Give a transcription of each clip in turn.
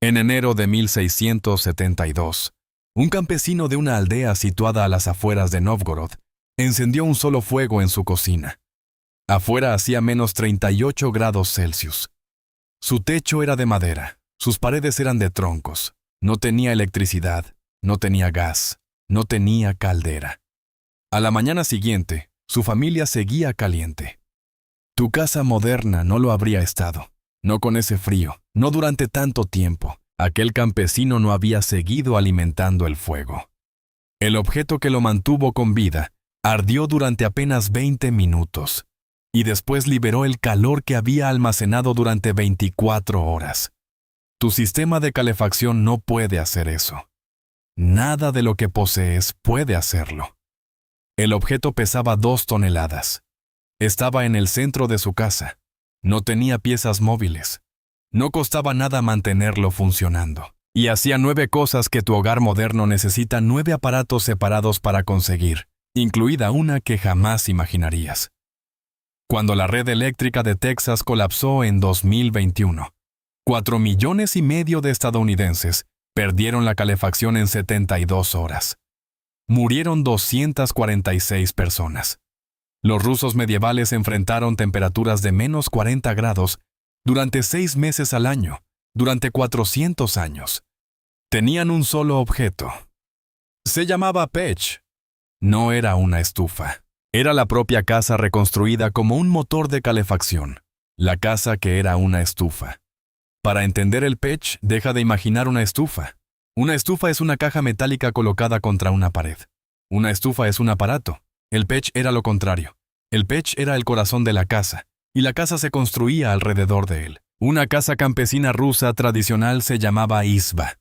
En enero de 1672, un campesino de una aldea situada a las afueras de Nóvgorod encendió un solo fuego en su cocina. Afuera hacía menos 38 grados Celsius. Su techo era de madera, sus paredes eran de troncos, no tenía electricidad, no tenía gas, no tenía caldera. A la mañana siguiente, su familia seguía caliente. Tu casa moderna no lo habría estado, no con ese frío, no durante tanto tiempo. Aquel campesino no había seguido alimentando el fuego. El objeto que lo mantuvo con vida ardió durante apenas 20 minutos y después liberó el calor que había almacenado durante 24 horas. Tu sistema de calefacción no puede hacer eso. Nada de lo que posees puede hacerlo. El objeto pesaba 2 toneladas. Estaba en el centro de su casa. No tenía piezas móviles. No costaba nada mantenerlo funcionando. Y hacía 9 cosas que tu hogar moderno necesita 9 aparatos separados para conseguir, incluida una que jamás imaginarías. Cuando la red eléctrica de Texas colapsó en 2021, 4,5 millones de estadounidenses perdieron la calefacción en 72 horas. Murieron 246 personas. Los rusos medievales enfrentaron temperaturas de menos 40 grados durante 6 meses al año, durante 400 años. Tenían un solo objeto. Se llamaba pech. No era una estufa. Era la propia casa reconstruida como un motor de calefacción. La casa que era una estufa. Para entender el pech, deja de imaginar una estufa. Una estufa es una caja metálica colocada contra una pared. Una estufa es un aparato. El pech era lo contrario. El pech era el corazón de la casa, y la casa se construía alrededor de él. Una casa campesina rusa tradicional se llamaba izba.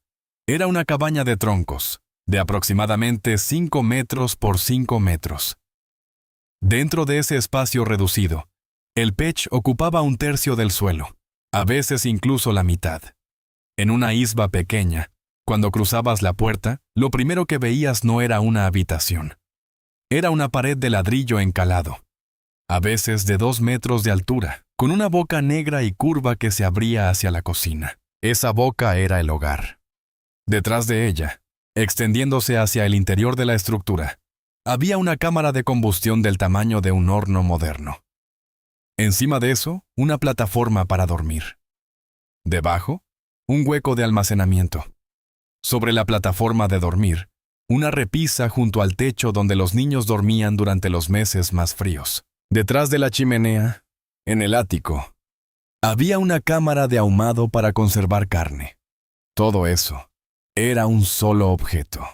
Era una cabaña de troncos, de aproximadamente 5 metros por 5 metros. Dentro de ese espacio reducido, el pech ocupaba 1/3 del suelo, a veces incluso la mitad. En una izba pequeña, cuando cruzabas la puerta, lo primero que veías no era una habitación. Era una pared de ladrillo encalado, a veces de 2 metros de altura, con una boca negra y curva que se abría hacia la cocina. Esa boca era el hogar. Detrás de ella, extendiéndose hacia el interior de la estructura, había una cámara de combustión del tamaño de un horno moderno. Encima de eso, una plataforma para dormir. Debajo, un hueco de almacenamiento. Sobre la plataforma de dormir, una repisa junto al techo donde los niños dormían durante los meses más fríos. Detrás de la chimenea, en el ático, había una cámara de ahumado para conservar carne. Todo eso era un solo objeto.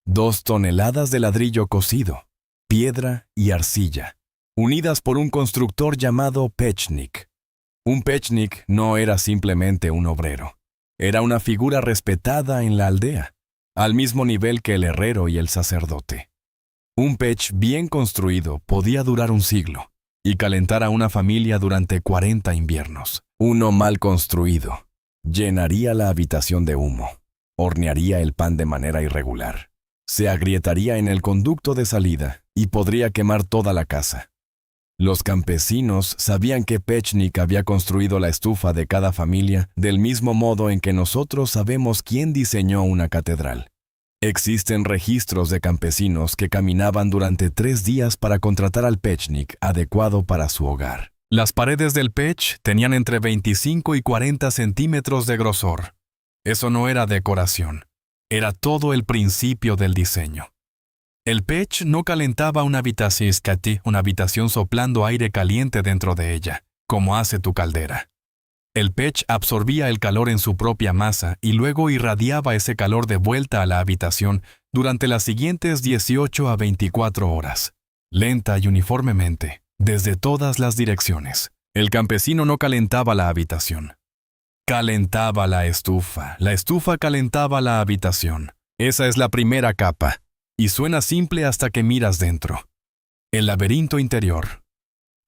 2 toneladas de ladrillo cocido, piedra y arcilla, unidas por un constructor llamado pechnik. Un pechnik no era simplemente un obrero. Era una figura respetada en la aldea, al mismo nivel que el herrero y el sacerdote. Un pech bien construido podía durar 1 siglo y calentar a una familia durante 40 inviernos. Uno mal construido llenaría la habitación de humo, hornearía el pan de manera irregular, se agrietaría en el conducto de salida y podría quemar toda la casa. Los campesinos sabían que Pechnik había construido la estufa de cada familia del mismo modo en que nosotros sabemos quién diseñó una catedral. Existen registros de campesinos que caminaban durante 3 días para contratar al pechnik adecuado para su hogar. Las paredes del pech tenían entre 25 y 40 centímetros de grosor. Eso no era decoración, era todo el principio del diseño. El pech no calentaba una habitación soplando aire caliente dentro de ella, como hace tu caldera. El pech absorbía el calor en su propia masa y luego irradiaba ese calor de vuelta a la habitación durante las siguientes 18 a 24 horas, lenta y uniformemente, desde todas las direcciones. El campesino no calentaba la habitación. Calentaba la estufa calentaba la habitación. Esa es la primera capa, y suena simple hasta que miras dentro. El laberinto interior.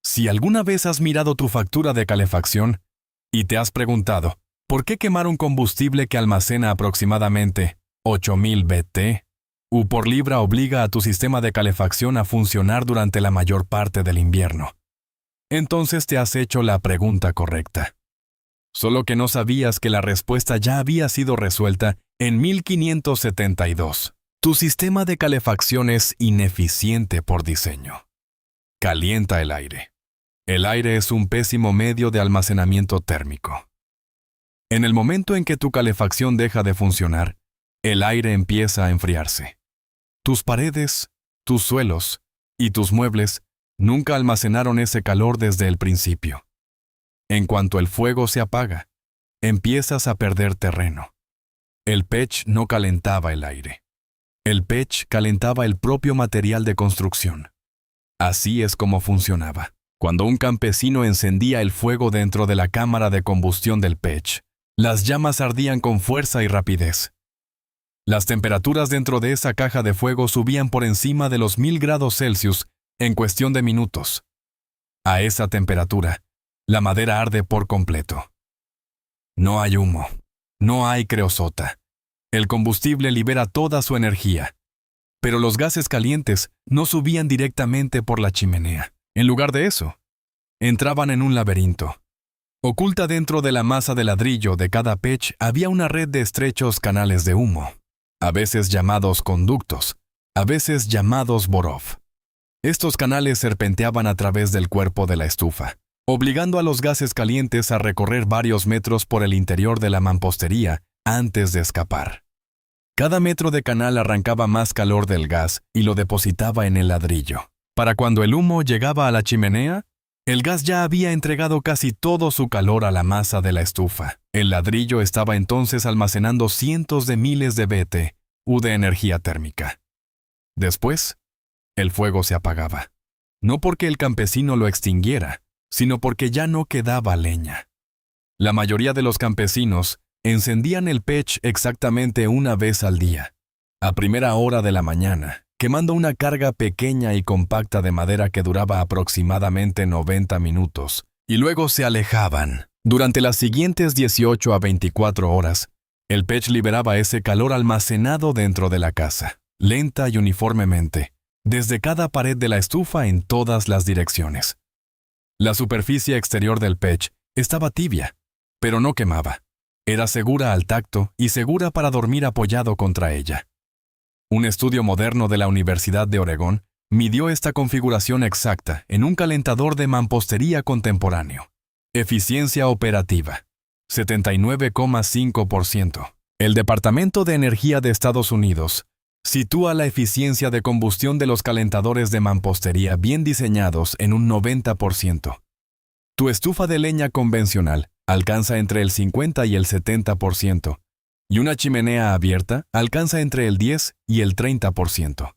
Si alguna vez has mirado tu factura de calefacción, y te has preguntado, ¿por qué quemar un combustible que almacena aproximadamente 8,000 BT? U por libra obliga a tu sistema de calefacción a funcionar durante la mayor parte del invierno. Entonces te has hecho la pregunta correcta. Solo que no sabías que la respuesta ya había sido resuelta en 1572. Tu sistema de calefacción es ineficiente por diseño. Calienta el aire. El aire es un pésimo medio de almacenamiento térmico. En el momento en que tu calefacción deja de funcionar, el aire empieza a enfriarse. Tus paredes, tus suelos y tus muebles nunca almacenaron ese calor desde el principio. En cuanto el fuego se apaga, empiezas a perder terreno. El pech no calentaba el aire. El pech calentaba el propio material de construcción. Así es como funcionaba. Cuando un campesino encendía el fuego dentro de la cámara de combustión del pech, las llamas ardían con fuerza y rapidez. Las temperaturas dentro de esa caja de fuego subían por encima de los 1000 grados Celsius en cuestión de minutos. A esa temperatura, la madera arde por completo. No hay humo, no hay creosota. El combustible libera toda su energía. Pero los gases calientes no subían directamente por la chimenea. En lugar de eso, entraban en un laberinto. Oculta dentro de la masa de ladrillo de cada pech había una red de estrechos canales de humo, a veces llamados conductos, a veces llamados borov. Estos canales serpenteaban a través del cuerpo de la estufa, obligando a los gases calientes a recorrer varios metros por el interior de la mampostería antes de escapar. Cada metro de canal arrancaba más calor del gas y lo depositaba en el ladrillo. Para cuando el humo llegaba a la chimenea, el gas ya había entregado casi todo su calor a la masa de la estufa. El ladrillo estaba entonces almacenando cientos de miles de BTU de energía térmica. Después, el fuego se apagaba. No porque el campesino lo extinguiera, sino porque ya no quedaba leña. La mayoría de los campesinos encendían el pech exactamente una vez al día, a primera hora de la mañana, quemando una carga pequeña y compacta de madera que duraba aproximadamente 90 minutos, y luego se alejaban. Durante las siguientes 18 a 24 horas, el pech liberaba ese calor almacenado dentro de la casa, lenta y uniformemente, desde cada pared de la estufa en todas las direcciones. La superficie exterior del pech estaba tibia, pero no quemaba. Era segura al tacto y segura para dormir apoyado contra ella. Un estudio moderno de la Universidad de Oregón midió esta configuración exacta en un calentador de mampostería contemporáneo. Eficiencia operativa, 79,5%. El Departamento de Energía de Estados Unidos sitúa la eficiencia de combustión de los calentadores de mampostería bien diseñados en un 90%. Tu estufa de leña convencional alcanza entre el 50 y el 70%, y una chimenea abierta alcanza entre el 10 y el 30%.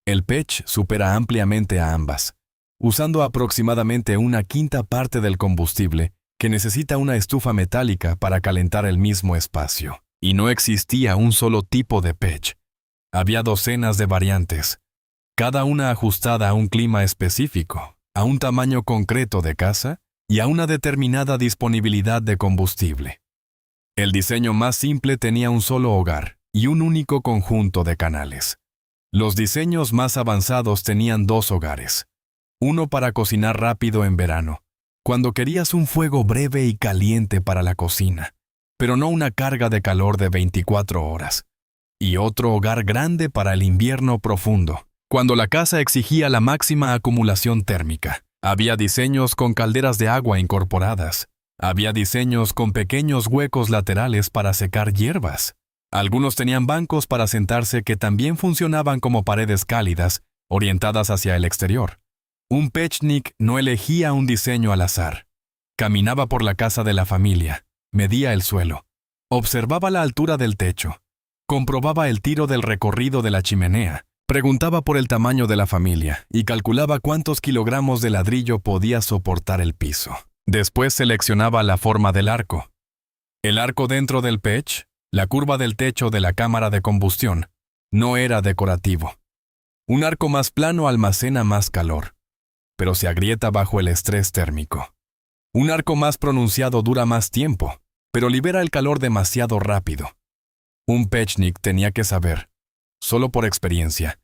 El pech supera ampliamente a ambas, usando aproximadamente una quinta parte del combustible que necesita una estufa metálica para calentar el mismo espacio. Y no existía un solo tipo de pech. Había docenas de variantes, cada una ajustada a un clima específico, a un tamaño concreto de casa y a una determinada disponibilidad de combustible. El diseño más simple tenía un solo hogar y un único conjunto de canales. Los diseños más avanzados tenían 2 hogares. Uno para cocinar rápido en verano, cuando querías un fuego breve y caliente para la cocina, pero no una carga de calor de 24 horas. Y otro hogar grande para el invierno profundo, cuando la casa exigía la máxima acumulación térmica. Había diseños con calderas de agua incorporadas. Había diseños con pequeños huecos laterales para secar hierbas. Algunos tenían bancos para sentarse que también funcionaban como paredes cálidas, orientadas hacia el exterior. Un pechnik no elegía un diseño al azar. Caminaba por la casa de la familia, medía el suelo, observaba la altura del techo, comprobaba el tiro del recorrido de la chimenea, preguntaba por el tamaño de la familia y calculaba cuántos kilogramos de ladrillo podía soportar el piso. Después seleccionaba la forma del arco. El arco dentro del pech, la curva del techo de la cámara de combustión, no era decorativo. Un arco más plano almacena más calor, pero se agrieta bajo el estrés térmico. Un arco más pronunciado dura más tiempo, pero libera el calor demasiado rápido. Un pechnik tenía que saber, solo por experiencia,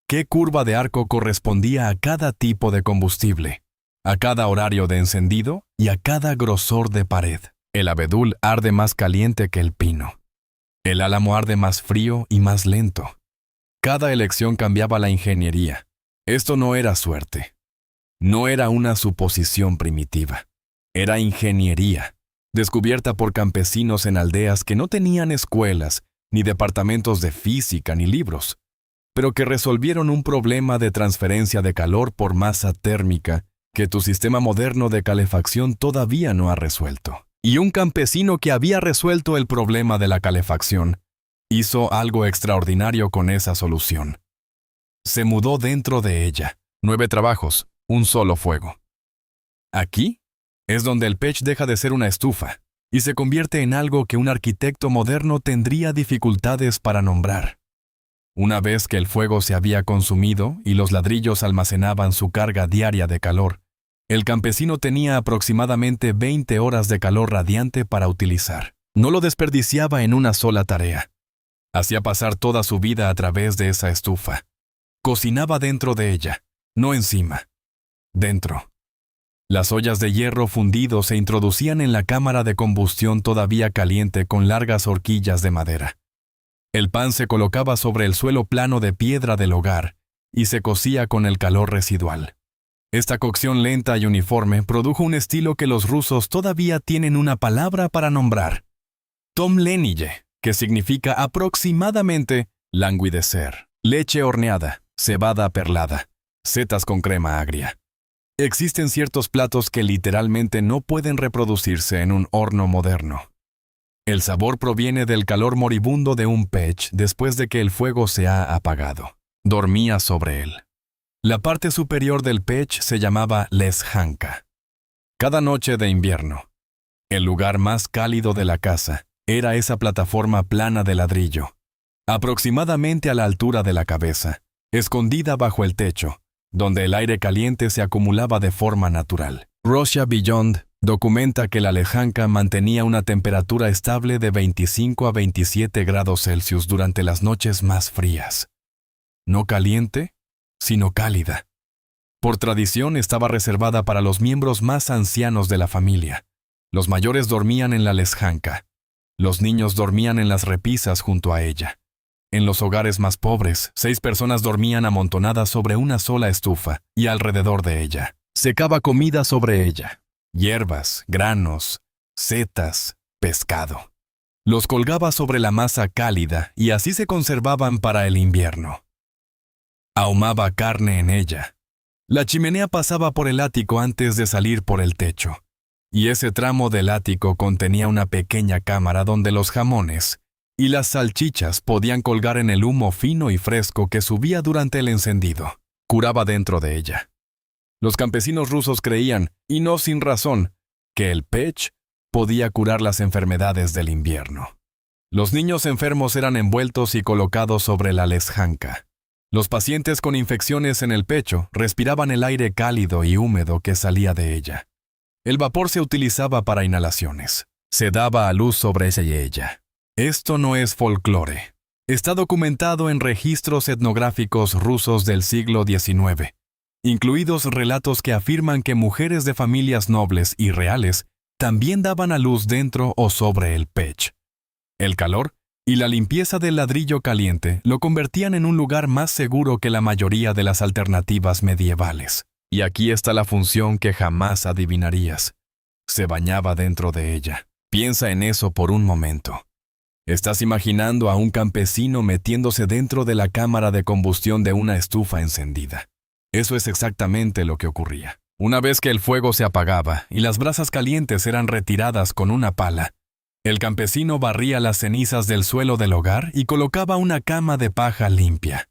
qué curva de arco correspondía a cada tipo de combustible, a cada horario de encendido y a cada grosor de pared. El abedul arde más caliente que el pino. El álamo arde más frío y más lento. Cada elección cambiaba la ingeniería. Esto no era suerte. No era una suposición primitiva. Era ingeniería, descubierta por campesinos en aldeas que no tenían escuelas, ni departamentos de física, ni libros, pero que resolvieron un problema de transferencia de calor por masa térmica que tu sistema moderno de calefacción todavía no ha resuelto. Y un campesino que había resuelto el problema de la calefacción hizo algo extraordinario con esa solución. Se mudó dentro de ella. 9 trabajos, un solo fuego. Aquí es donde el pech deja de ser una estufa y se convierte en algo que un arquitecto moderno tendría dificultades para nombrar. Una vez que el fuego se había consumido y los ladrillos almacenaban su carga diaria de calor, el campesino tenía aproximadamente 20 horas de calor radiante para utilizar. No lo desperdiciaba en una sola tarea. Hacía pasar toda su vida a través de esa estufa. Cocinaba dentro de ella, no encima. Dentro. Las ollas de hierro fundido se introducían en la cámara de combustión todavía caliente con largas horquillas de madera. El pan se colocaba sobre el suelo plano de piedra del hogar y se cocía con el calor residual. Esta cocción lenta y uniforme produjo un estilo que los rusos todavía tienen una palabra para nombrar: tomlenille, que significa aproximadamente languidecer. Leche horneada, cebada perlada, setas con crema agria. Existen ciertos platos que literalmente no pueden reproducirse en un horno moderno. El sabor proviene del calor moribundo de un pech después de que el fuego se ha apagado. Dormía sobre él. La parte superior del pech se llamaba leshánka. Cada noche de invierno, el lugar más cálido de la casa era esa plataforma plana de ladrillo, aproximadamente a la altura de la cabeza, escondida bajo el techo, donde el aire caliente se acumulaba de forma natural. Russia Beyond documenta que la leshánka mantenía una temperatura estable de 25 a 27 grados Celsius durante las noches más frías. No caliente, sino cálida. Por tradición estaba reservada para los miembros más ancianos de la familia. Los mayores dormían en la leshánka. Los niños dormían en las repisas junto a ella. En los hogares más pobres, 6 personas dormían amontonadas sobre una sola estufa y alrededor de ella. Secaba comida sobre ella: hierbas, granos, setas, pescado. Los colgaba sobre la masa cálida y así se conservaban para el invierno. Ahumaba carne en ella. La chimenea pasaba por el ático antes de salir por el techo, y ese tramo del ático contenía una pequeña cámara donde los jamones y las salchichas podían colgar en el humo fino y fresco que subía durante el encendido. Curaba dentro de ella. Los campesinos rusos creían, y no sin razón, que el pech podía curar las enfermedades del invierno. Los niños enfermos eran envueltos y colocados sobre la leshánka. Los pacientes con infecciones en el pecho respiraban el aire cálido y húmedo que salía de ella. El vapor se utilizaba para inhalaciones. Se daba a luz sobre ella y ella. Esto no es folclore. Está documentado en registros etnográficos rusos del siglo XIX, incluidos relatos que afirman que mujeres de familias nobles y reales también daban a luz dentro o sobre el pech. El calor y la limpieza del ladrillo caliente lo convertían en un lugar más seguro que la mayoría de las alternativas medievales. Y aquí está la función que jamás adivinarías. Se bañaba dentro de ella. Piensa en eso por un momento. Estás imaginando a un campesino metiéndose dentro de la cámara de combustión de una estufa encendida. Eso es exactamente lo que ocurría. Una vez que el fuego se apagaba y las brasas calientes eran retiradas con una pala, el campesino barría las cenizas del suelo del hogar y colocaba una cama de paja limpia.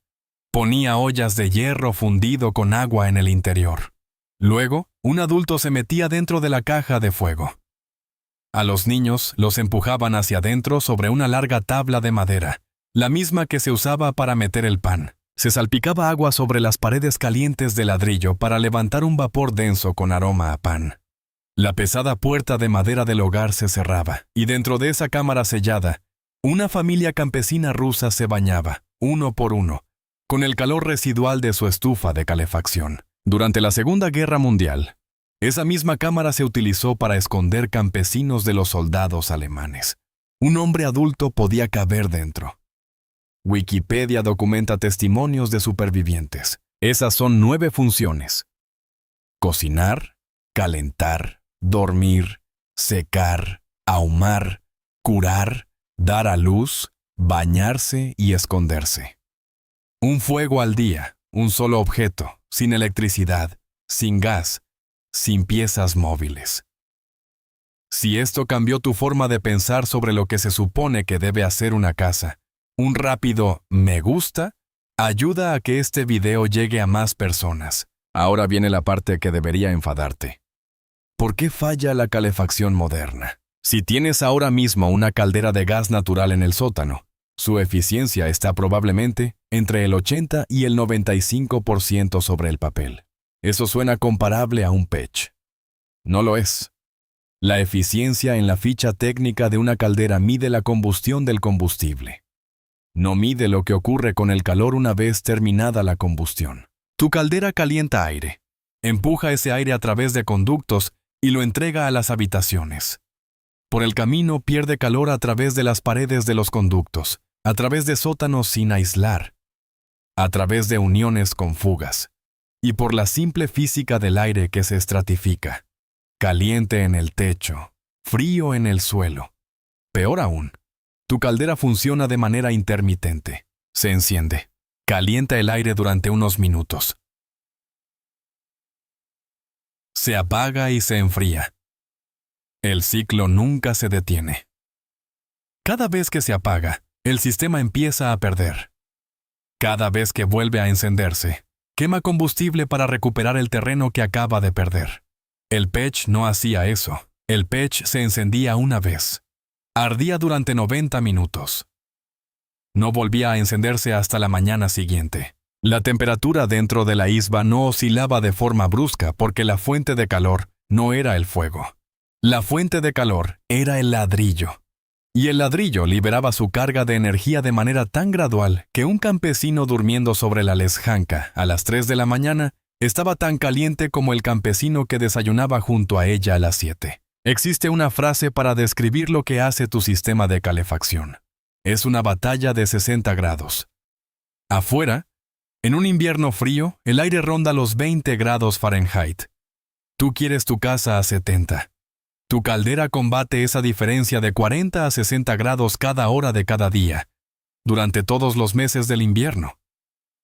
Ponía ollas de hierro fundido con agua en el interior. Luego, un adulto se metía dentro de la caja de fuego. A los niños los empujaban hacia adentro sobre una larga tabla de madera, la misma que se usaba para meter el pan. Se salpicaba agua sobre las paredes calientes de ladrillo para levantar un vapor denso con aroma a pan. La pesada puerta de madera del hogar se cerraba, y dentro de esa cámara sellada, una familia campesina rusa se bañaba, uno por uno, con el calor residual de su estufa de calefacción. Durante la Segunda Guerra Mundial, Esa misma cámara se utilizó para esconder campesinos de los soldados alemanes. Un hombre adulto podía caber dentro. Wikipedia documenta testimonios de supervivientes. Esas son 9 funciones: cocinar, calentar, dormir, secar, ahumar, curar, dar a luz, bañarse y esconderse. Un fuego al día, un solo objeto, sin electricidad, sin gas, sin piezas móviles. Si esto cambió tu forma de pensar sobre lo que se supone que debe hacer una casa, un rápido "me gusta" ayuda a que este video llegue a más personas. Ahora viene la parte que debería enfadarte. ¿Por qué falla la calefacción moderna? Si tienes ahora mismo una caldera de gas natural en el sótano, su eficiencia está probablemente entre el 80 y el 95% sobre el papel. Eso suena comparable a un pech. No lo es. La eficiencia en la ficha técnica de una caldera mide la combustión del combustible. No mide lo que ocurre con el calor una vez terminada la combustión. Tu caldera calienta aire, empuja ese aire a través de conductos y lo entrega a las habitaciones. Por el camino pierde calor a través de las paredes de los conductos, a través de sótanos sin aislar, a través de uniones con fugas, y por la simple física del aire que se estratifica. Caliente en el techo, frío en el suelo. Peor aún, tu caldera funciona de manera intermitente. Se enciende, calienta el aire durante unos minutos. Se apaga y se enfría. El ciclo nunca se detiene. Cada vez que se apaga, el sistema empieza a perder. Cada vez que vuelve a encenderse, quema combustible para recuperar el terreno que acaba de perder. El pech no hacía eso. El pech se encendía una vez. Ardía durante 90 minutos. No volvía a encenderse hasta la mañana siguiente. La temperatura dentro de la isba no oscilaba de forma brusca porque la fuente de calor no era el fuego. La fuente de calor era el ladrillo. Y el ladrillo liberaba su carga de energía de manera tan gradual que un campesino durmiendo sobre la lesjanca a las 3 de la mañana estaba tan caliente como el campesino que desayunaba junto a ella a las 7. Existe una frase para describir lo que hace tu sistema de calefacción. Es una batalla de 60 grados. Afuera, en un invierno frío, el aire ronda los 20 grados Fahrenheit. Tú quieres tu casa a 70. Tu caldera combate esa diferencia de 40 a 60 grados cada hora de cada día, durante todos los meses del invierno.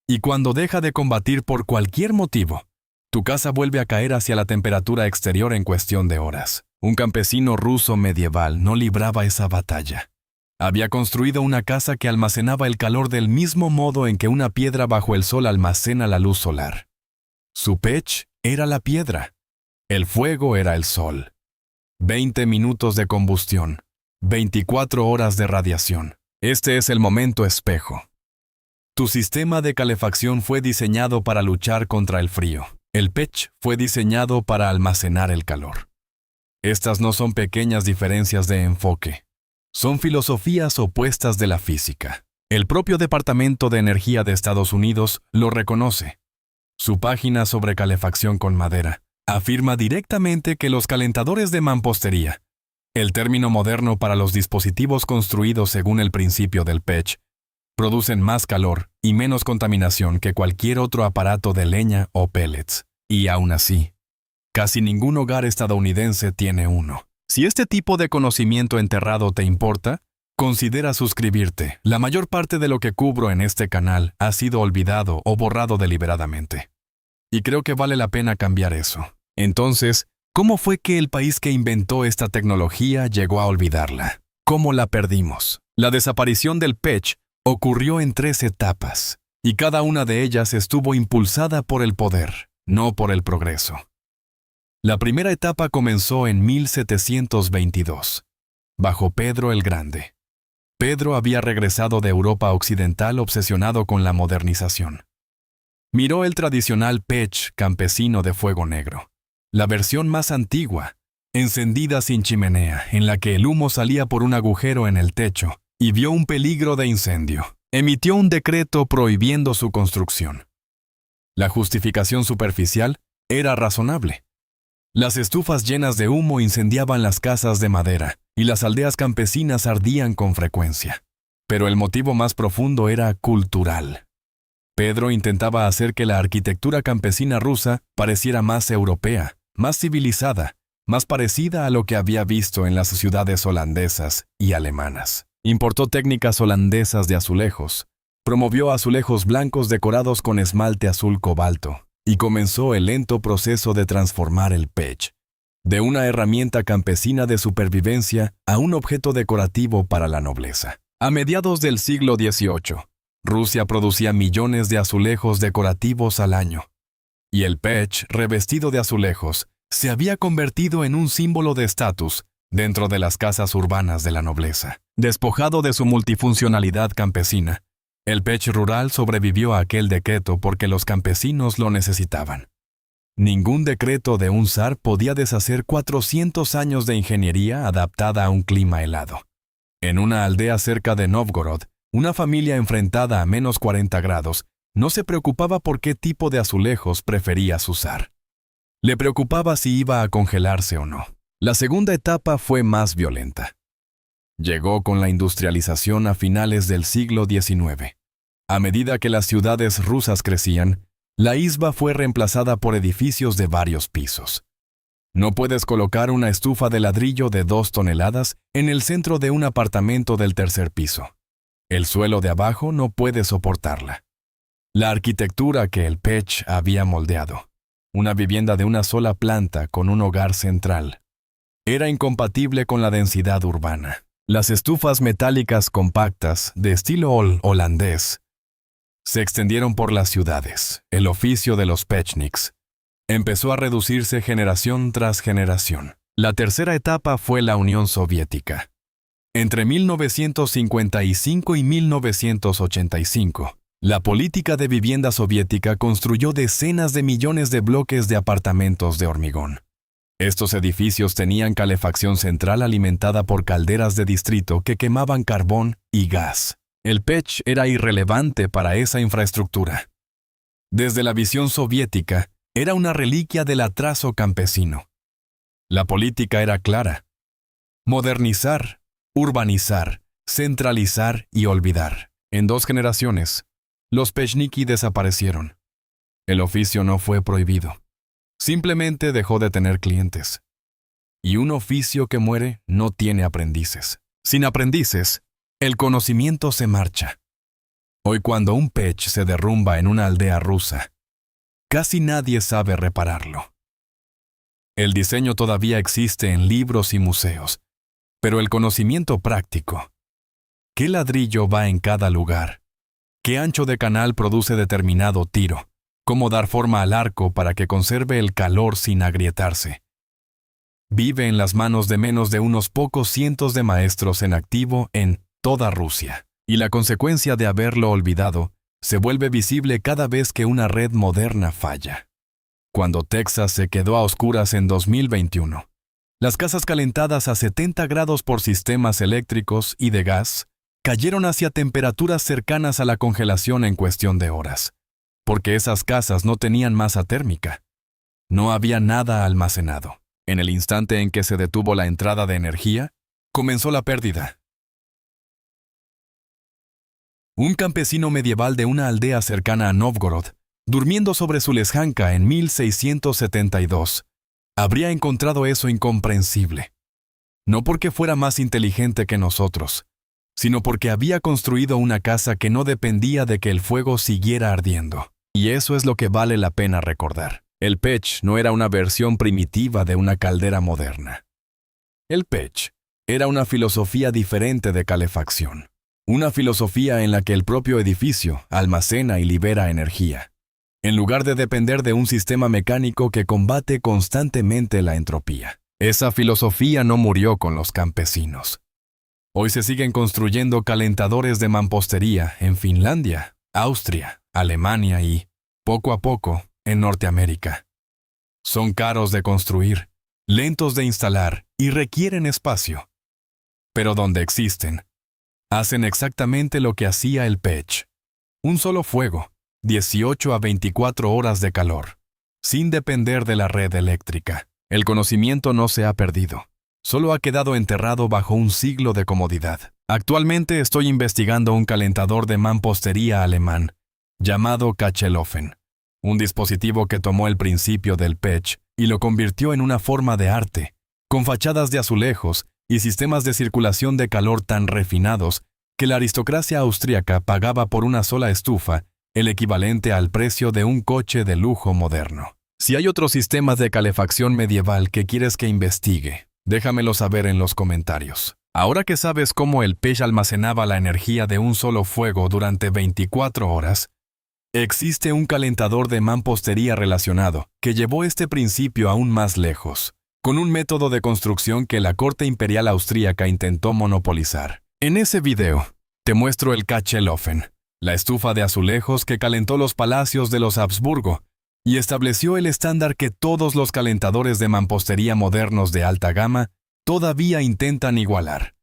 Y cuando deja de combatir por cualquier motivo, tu casa vuelve a caer hacia la temperatura exterior en cuestión de horas. Un campesino ruso medieval no libraba esa batalla. Había construido una casa que almacenaba el calor del mismo modo en que una piedra bajo el sol almacena la luz solar. Su pech era la piedra. El fuego era el sol. 20 minutos de combustión, 24 horas de radiación. Este es el momento espejo. Tu sistema de calefacción fue diseñado para luchar contra el frío. El pech fue diseñado para almacenar el calor. Estas no son pequeñas diferencias de enfoque. Son filosofías opuestas de la física. El propio Departamento de Energía de Estados Unidos lo reconoce. Su página sobre calefacción con madera afirma directamente que los calentadores de mampostería, el término moderno para los dispositivos construidos según el principio del pech, producen más calor y menos contaminación que cualquier otro aparato de leña o pellets. Y aún así, casi ningún hogar estadounidense tiene uno. Si este tipo de conocimiento enterrado te importa, considera suscribirte. La mayor parte de lo que cubro en este canal ha sido olvidado o borrado deliberadamente. Y creo que vale la pena cambiar eso. Entonces, ¿cómo fue que el país que inventó esta tecnología llegó a olvidarla? ¿Cómo la perdimos? La desaparición del pech ocurrió en 3 etapas, y cada una de ellas estuvo impulsada por el poder, no por el progreso. La primera etapa comenzó en 1722, bajo Pedro el Grande. Pedro había regresado de Europa Occidental obsesionado con la modernización. Miró el tradicional pech campesino de fuego negro, la versión más antigua, encendida sin chimenea, en la que el humo salía por un agujero en el techo, y vio un peligro de incendio. Emitió un decreto prohibiendo su construcción. La justificación superficial era razonable. Las estufas llenas de humo incendiaban las casas de madera, y las aldeas campesinas ardían con frecuencia. Pero el motivo más profundo era cultural. Pedro intentaba hacer que la arquitectura campesina rusa pareciera más europea, más civilizada, más parecida a lo que había visto en las ciudades holandesas y alemanas. Importó técnicas holandesas de azulejos, promovió azulejos blancos decorados con esmalte azul cobalto, y comenzó el lento proceso de transformar el pech de una herramienta campesina de supervivencia a un objeto decorativo para la nobleza. A mediados del siglo XVIII, Rusia producía millones de azulejos decorativos al año, y el pech, revestido de azulejos, se había convertido en un símbolo de estatus dentro de las casas urbanas de la nobleza. Despojado de su multifuncionalidad campesina, el pech rural sobrevivió a aquel decreto porque los campesinos lo necesitaban. Ningún decreto de un zar podía deshacer 400 años de ingeniería adaptada a un clima helado. En una aldea cerca de Novgorod, una familia enfrentada a menos 40 grados no se preocupaba por qué tipo de azulejos prefería su zar. Le preocupaba si iba a congelarse o no. La segunda etapa fue más violenta. Llegó con la industrialización a finales del siglo XIX. A medida que las ciudades rusas crecían, la izba fue reemplazada por edificios de varios pisos. No puedes colocar una estufa de ladrillo de 2 toneladas en el centro de un apartamento del tercer piso. El suelo de abajo no puede soportarla. La arquitectura que el pech había moldeado, una vivienda de una sola planta con un hogar central, era incompatible con la densidad urbana. Las estufas metálicas compactas de estilo holandés se extendieron por las ciudades. El oficio de los pechniks empezó a reducirse generación tras generación. La tercera etapa fue la Unión Soviética. Entre 1955 y 1985, la política de vivienda soviética construyó decenas de millones de bloques de apartamentos de hormigón. Estos edificios tenían calefacción central alimentada por calderas de distrito que quemaban carbón y gas. El pech era irrelevante para esa infraestructura. Desde la visión soviética, era una reliquia del atraso campesino. La política era clara: modernizar, urbanizar, centralizar y olvidar. En 2 generaciones, los pechniki desaparecieron. El oficio no fue prohibido. Simplemente dejó de tener clientes. Y un oficio que muere no tiene aprendices. Sin aprendices, el conocimiento se marcha. Hoy, cuando un pech se derrumba en una aldea rusa, casi nadie sabe repararlo. El diseño todavía existe en libros y museos, pero el conocimiento práctico: ¿qué ladrillo va en cada lugar? ¿Qué ancho de canal produce determinado tiro? ¿Cómo dar forma al arco para que conserve el calor sin agrietarse? Vive en las manos de menos de unos pocos cientos de maestros en activo en toda Rusia. Y la consecuencia de haberlo olvidado se vuelve visible cada vez que una red moderna falla. Cuando Texas se quedó a oscuras en 2021, las casas calentadas a 70 grados por sistemas eléctricos y de gas cayeron hacia temperaturas cercanas a la congelación en cuestión de horas, porque esas casas no tenían masa térmica. No había nada almacenado. En el instante en que se detuvo la entrada de energía, comenzó la pérdida. Un campesino medieval de una aldea cercana a Novgorod, durmiendo sobre su lezhanka en 1672, habría encontrado eso incomprensible. No porque fuera más inteligente que nosotros, sino porque había construido una casa que no dependía de que el fuego siguiera ardiendo. Y eso es lo que vale la pena recordar. El pech no era una versión primitiva de una caldera moderna. El pech era una filosofía diferente de calefacción. Una filosofía en la que el propio edificio almacena y libera energía, en lugar de depender de un sistema mecánico que combate constantemente la entropía. Esa filosofía no murió con los campesinos. Hoy se siguen construyendo calentadores de mampostería en Finlandia, Austria, Alemania y, poco a poco, en Norteamérica. Son caros de construir, lentos de instalar y requieren espacio. Pero donde existen, hacen exactamente lo que hacía el pech. Un solo fuego, 18 a 24 horas de calor, sin depender de la red eléctrica. El conocimiento no se ha perdido, solo ha quedado enterrado bajo un siglo de comodidad. Actualmente estoy investigando un calentador de mampostería alemán, llamado Kachelofen, un dispositivo que tomó el principio del Pech y lo convirtió en una forma de arte, con fachadas de azulejos y sistemas de circulación de calor tan refinados que la aristocracia austríaca pagaba por una sola estufa el equivalente al precio de un coche de lujo moderno. Si hay otros sistemas de calefacción medieval que quieres que investigue, déjamelo saber en los comentarios. Ahora que sabes cómo el Pech almacenaba la energía de un solo fuego durante 24 horas, existe un calentador de mampostería relacionado que llevó este principio aún más lejos, con un método de construcción que la corte imperial austríaca intentó monopolizar. En ese video, te muestro el Kachelofen, la estufa de azulejos que calentó los palacios de los Habsburgo y estableció el estándar que todos los calentadores de mampostería modernos de alta gama todavía intentan igualar.